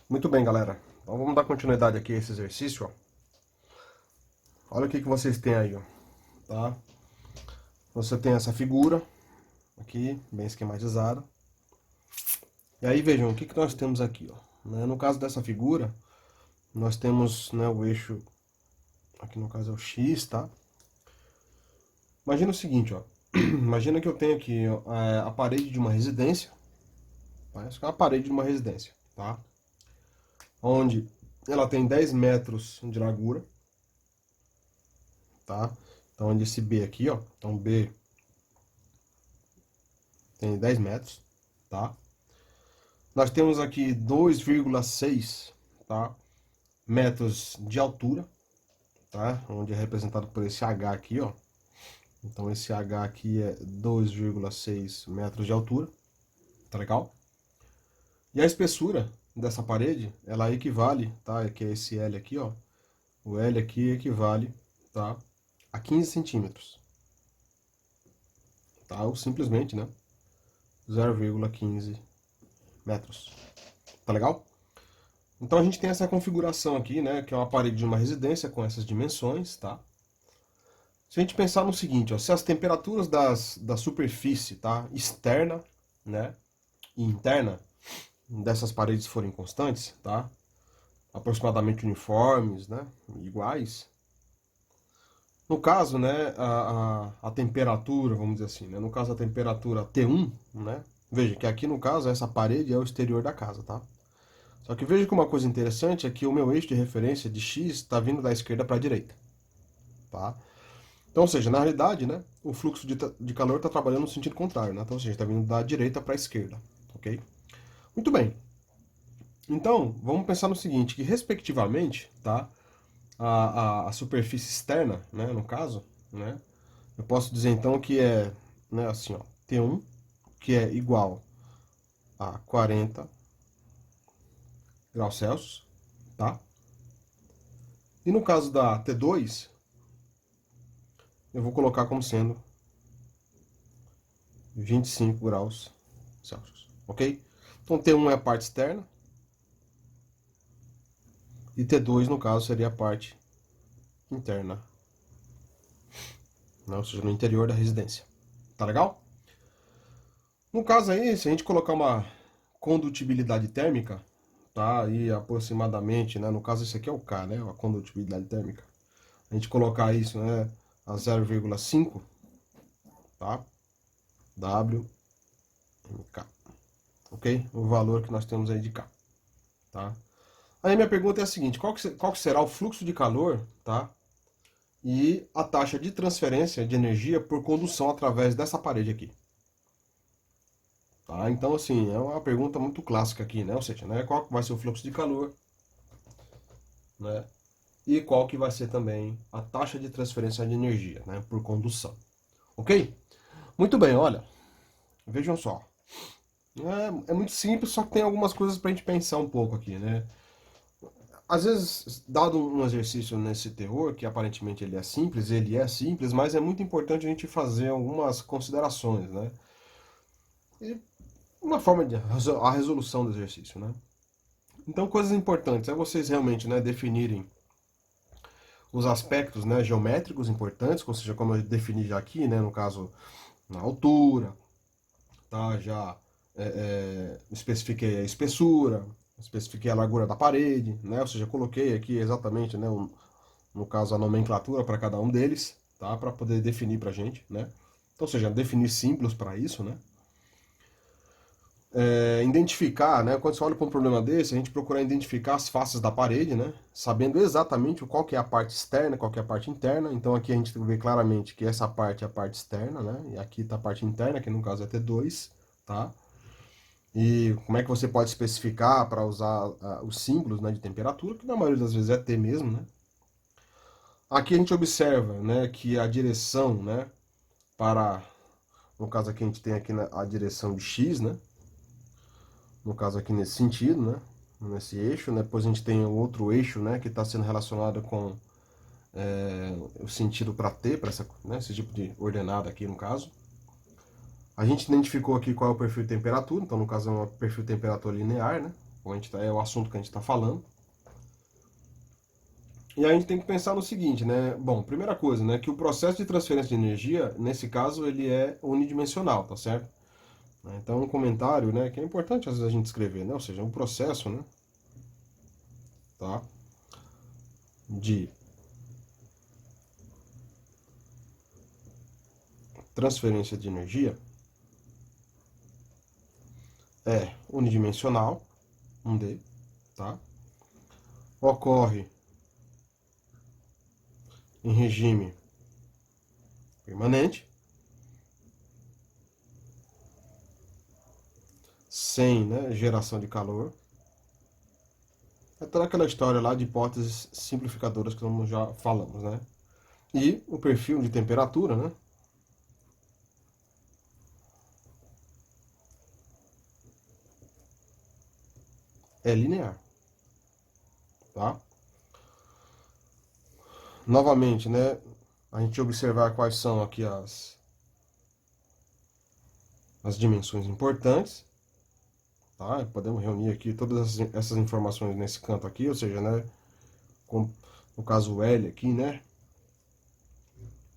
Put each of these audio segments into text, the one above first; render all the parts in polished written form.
Muito bem, galera. Então vamos dar continuidade aqui a esse exercício, ó. Olha o que vocês têm aí, ó. Tá? Você tem essa figura aqui, bem esquematizada. E aí vejam, o que nós temos aqui, ó. No caso dessa figura, nós temos, né, o eixo, aqui no caso é o X, tá? Imagina o seguinte, ó. Imagina que eu tenho aqui ó, a parede de uma residência. Tá? Essa é a parede de uma residência, tá? Onde ela tem 10 metros de largura, tá? Então, onde esse B aqui, ó, então B tem 10 metros, tá? Nós temos aqui 2,6, tá? Metros de altura, tá? Onde é representado por esse H aqui, ó. Então, esse H aqui é 2,6 metros de altura, tá legal? E a espessura dessa parede, ela equivale, tá? Que é esse L aqui, ó. O L aqui equivale, tá? A 15 centímetros, tá? Ou simplesmente, né? 0,15 metros. Tá legal? Então a gente tem essa configuração aqui, né? Que é uma parede de uma residência com essas dimensões, tá? Se a gente pensar no seguinte, ó, se as temperaturas da superfície, tá? Externa, né? E interna dessas paredes forem constantes, tá? Aproximadamente uniformes, né? Iguais. No caso, né, a temperatura, vamos dizer assim, né, no caso a temperatura T1, né, veja que aqui no caso essa parede é o exterior da casa, tá? Só que veja que uma coisa interessante é que o meu eixo de referência de X está vindo da esquerda para a direita, tá? Então, ou seja, na realidade, né, o fluxo de calor está trabalhando no sentido contrário, né? Então, ou seja, está vindo da direita para a esquerda, ok? Muito bem. Então, vamos pensar no seguinte, que respectivamente, tá, a superfície externa, né, no caso, né, eu posso dizer então que é, né, assim, ó, T1, que é igual a 40 graus Celsius, tá? E no caso da T2, eu vou colocar como sendo 25 graus Celsius, ok? Então T1 é a parte externa e T2 no caso seria a parte interna, né? Ou seja, no interior da residência. Tá legal? No caso aí, se a gente colocar uma condutibilidade térmica, tá? Aí aproximadamente, né? No caso esse aqui é o K, né? A condutibilidade térmica. A gente colocar isso, né? A 0,5, tá? W, M, K. Ok? O valor que nós temos aí de K, tá? Aí minha pergunta é a seguinte, qual que será o fluxo de calor, tá? E a taxa de transferência de energia por condução através dessa parede aqui. Tá? Então, assim, é uma pergunta muito clássica aqui, né? Ou seja, né? Qual que vai ser o fluxo de calor, né? E qual que vai ser também a taxa de transferência de energia, né? Por condução. Ok? Muito bem, olha, vejam só. É muito simples, só que tem algumas coisas pra gente pensar um pouco aqui, né? Às vezes, dado um exercício nesse teor, que aparentemente ele é simples, mas é muito importante a gente fazer algumas considerações, né? E uma forma de a resolução do exercício, né? Então, coisas importantes é vocês realmente, né, definirem os aspectos, né, geométricos importantes, ou seja, como eu defini já aqui, né, no caso, na altura, tá? Já especifiquei a espessura, especifiquei a largura da parede, né? Ou seja, coloquei aqui exatamente, né, no caso, a nomenclatura para cada um deles, tá? Para poder definir para a gente, né? Então, ou seja, definir símbolos para isso, né? Identificar, né? Quando você olha para um problema desse, a gente procura identificar as faces da parede, né? Sabendo exatamente qual que é a parte externa, qual que é a parte interna. Então aqui a gente vê claramente que essa parte é a parte externa, né? E aqui está a parte interna, que no caso é T2, tá? E como é que você pode especificar para usar os símbolos, né, de temperatura, que na maioria das vezes é T mesmo, né? Aqui a gente observa, né, que a direção, né, para, no caso aqui a gente tem aqui a direção de X, né? No caso aqui nesse sentido, né? Nesse eixo, né? Depois a gente tem o outro eixo, né? Que está sendo relacionado com o sentido para T, para né? Esse tipo de ordenada aqui no caso. A gente identificou aqui qual é o perfil de temperatura, então no caso é um perfil de temperatura linear, né? É o assunto que a gente está falando. E a gente tem que pensar no seguinte, né? Bom, primeira coisa, né? Que o processo de transferência de energia, nesse caso, ele é unidimensional, tá certo? Então, um comentário, né? Que é importante às vezes a gente escrever, né? Ou seja, um processo, né? Tá? De transferência de energia é unidimensional, um D, tá? Ocorre em regime permanente, sem, né, geração de calor. É toda aquela história lá de hipóteses simplificadoras que nós já falamos, né? E o perfil de temperatura, né? É linear, tá? Novamente, né? A gente observar quais são aqui as dimensões importantes, tá? Podemos reunir aqui todas essas informações nesse canto aqui, ou seja, né? No caso L aqui, né?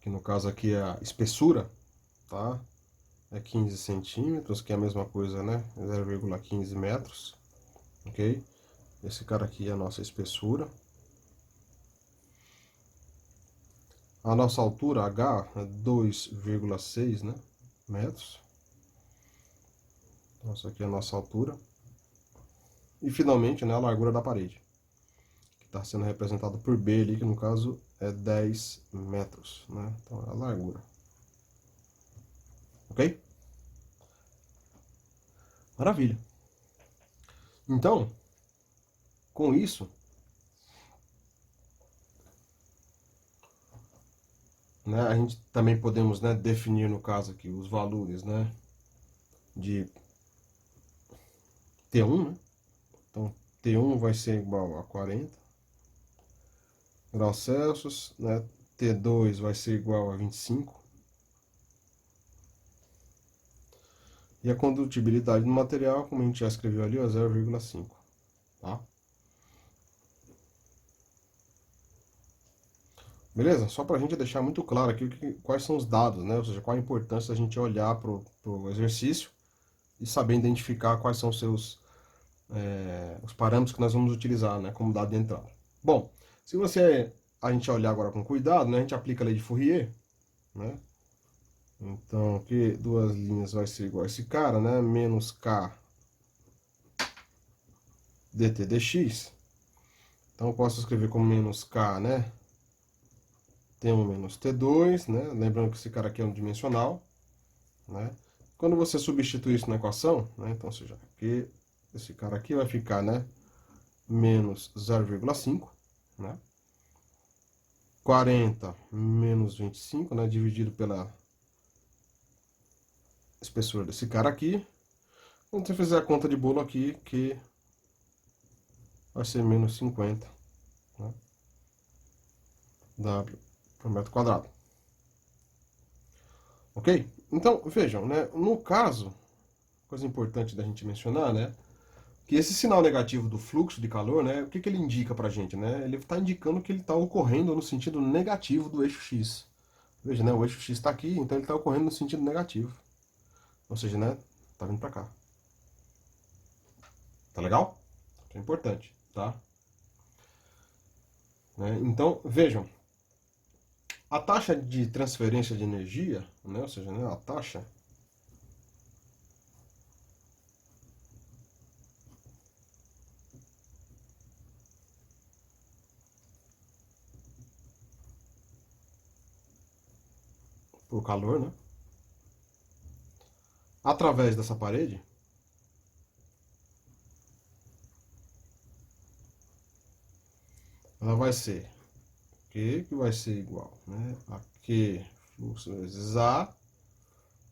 Que no caso aqui é a espessura, tá? É 15 centímetros, que é a mesma coisa, né? 0,15 metros, ok? Esse cara aqui é a nossa espessura. A nossa altura H é 2,6, né, metros. Então, essa aqui é a nossa altura. E finalmente, né, a largura da parede, que está sendo representado por B ali, que no caso é 10 metros, né? Então é a largura. Ok? Maravilha. Então, com isso, né, a gente também podemos, né, definir no caso aqui os valores, né, de T1, né? Então, T1 vai ser igual a 40 graus Celsius, né? T2 vai ser igual a 25. E a condutibilidade do material, como a gente já escreveu ali, é 0,5. Tá? Beleza? Só para a gente deixar muito claro aqui quais são os dados, né? Ou seja, qual a importância da gente olhar para o exercício e saber identificar quais são os parâmetros que nós vamos utilizar, né, como dado de entrada. Bom, se a gente olhar agora com cuidado, né, a gente aplica a lei de Fourier, né? Então, aqui duas linhas vai ser igual a esse cara, né? Menos K dt dx. Então, eu posso escrever como menos K, né? T1 menos T2, né? Lembrando que esse cara aqui é unidimensional, né? Quando você substitui isso na equação, né? Então, ou seja, aqui, esse cara aqui vai ficar, né? Menos 0,5, né? 40 menos 25, né? Dividido pela espessura desse cara aqui. Quando você fizer a conta de bolo aqui, que vai ser menos 50, né? W por metro quadrado. Ok? Então, vejam, né? No caso, coisa importante da gente mencionar, né? Que esse sinal negativo do fluxo de calor, né? O que ele indica pra gente, né? Ele está indicando que ele está ocorrendo no sentido negativo do eixo X. Veja, né? O eixo X está aqui, então ele está ocorrendo no sentido negativo. Ou seja, né? Tá vindo pra cá. Tá legal? Isso é importante, tá? Né? Então, vejam. A taxa de transferência de energia, né? Ou seja, né? A taxa por calor, né? Através dessa parede, ela vai ser Q, que vai ser igual, né? A Q fluxo vezes A.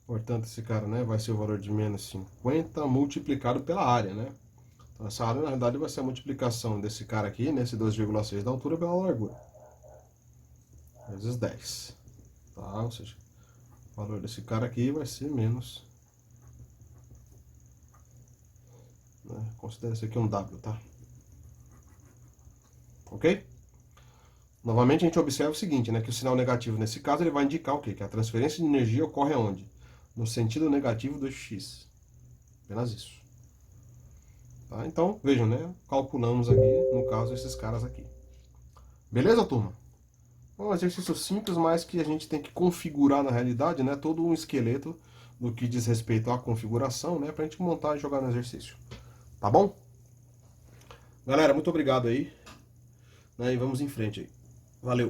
Portanto, esse cara, né, vai ser o valor de menos 50 multiplicado pela área, né? Então, essa área, na realidade, vai ser a multiplicação desse cara aqui, nesse 2,6 da altura, pela largura. Vezes 10. Tá? Ou seja, o valor desse cara aqui vai ser menos né? Considera isso aqui um W, tá? Ok? Novamente a gente observa o seguinte, né? Que o sinal negativo nesse caso ele vai indicar o quê? Que a transferência de energia ocorre aonde? No sentido negativo do x. Apenas isso. Tá? Então, vejam, né? Calculamos aqui, no caso, esses caras aqui. Beleza, turma? Um exercício simples, mas que a gente tem que configurar na realidade, né? Todo um esqueleto do que diz respeito à configuração, né? Pra gente montar e jogar no exercício. Tá bom? Galera, muito obrigado aí. Né? E vamos em frente aí. Valeu!